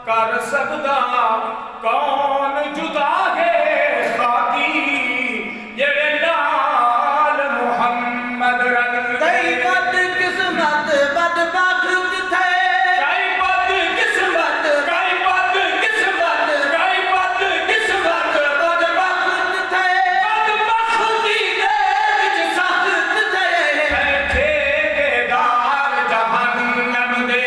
कर सकदा कौन जुदा है खाकी जेड़े नाल मुहम्मद रल कई बद किस्मत बदबख्त थे कई बद किस्मत बदबख्त थे बदबख्ती दे विच सख्त थे ठेकेदार जहन्नम दे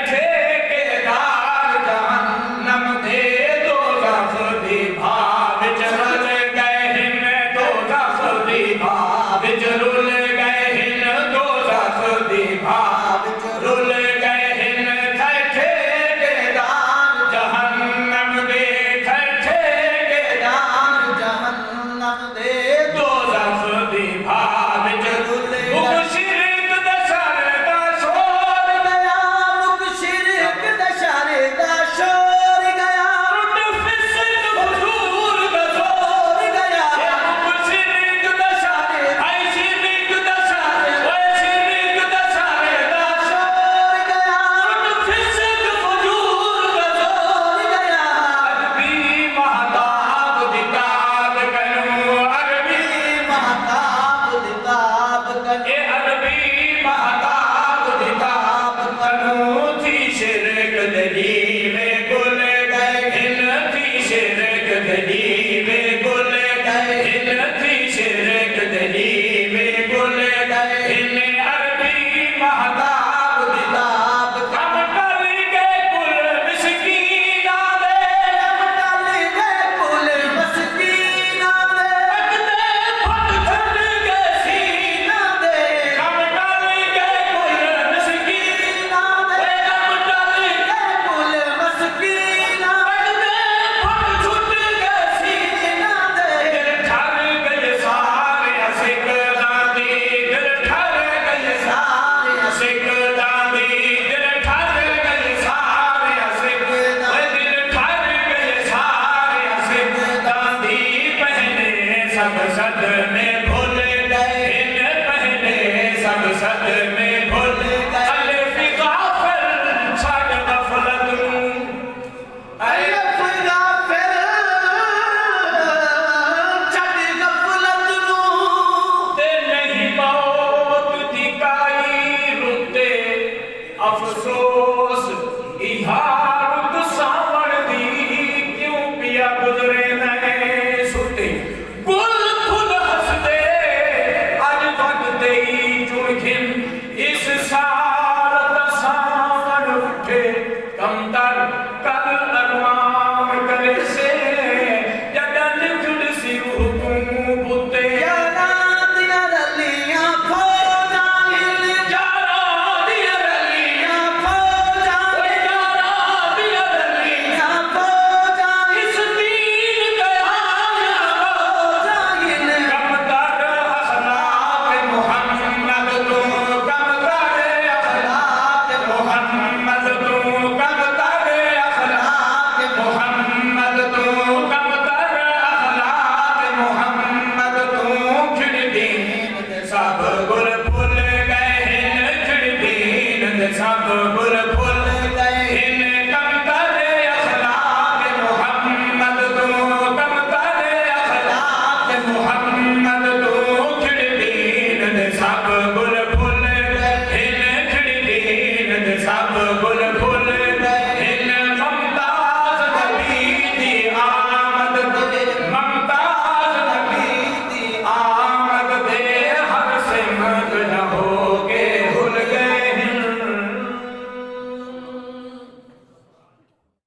ठेकेदार जहन्नम दे दोज़ख दी भाव विच रुल गए हिन दोज़ख दी भाव विच रुल गए हिन दोज़ख दी भाव विच रुल गए हिन ठेकेदार जहन्नम दे ठेकेदार जहन्नम दे दोज़ख दी भाव विच रुल गए शिरक दा सरदा शोर गया मुक शिरक दा शरदा शोर गया टुट फिसक फजूर दा जोर गया शिरक दा सरदा शिरक दा सरदा शिरक दा सरदा शोर गया टुट फिसक फजूर दा जोर गया अरबी महताब दी ताब करूं अरबी महताब दिताब कर ए अरबी महताब दी ताब करूं थी शिरक दली में गुल गए हिन थी शिरक दली में गुल गए हिन थी शिरक दली में गुल गए हिन अरबी महताब दी ताब कम टल गए कुल मिस्कीना दे टल गए कुल मस्कीना दे तकदे फट छड़ गए सीना दे कम टल गए कुल मिस्कीना दे कम टल गए कुल मस्कीना तकदे फट छुट गए सीना दे दिल ठर गए सारे सिकदा दी दिल ठर गए सारे सिकदा दी दिल ठर गए सारे सिकदा दिल ठर गए सारे सिकदा दी पहले सब सद में भूल गए इन पहले सब सद में भूल गए अलिफ गाफिल छड़ गफलत नूं अलिफ गाफिल छड़ गफलत नूं ते नहीं मौत दी काई रुते अफसोस इहार गुसावण दी क्यों पिया गुजरे नए सुते गुल फुल हसदे अज वगदे चुनखिन इस साल दसावण उठे कमतर कल अरमान करे से जडन जुलसी हुकुम बुते यारा दिया रलियां फौजां हिल यारा दिया रलियां फौजां यारा दिया रलियां फौजां इस दीन गया फौजां हिल कमतर अखलाक मुहम्मद तू कमतर अखलाक मुहम्मद तू कमतर अखलाक मुहम्मद तू कमतर अखलाक मुहम्मद तू खिड़ दीन सब गुल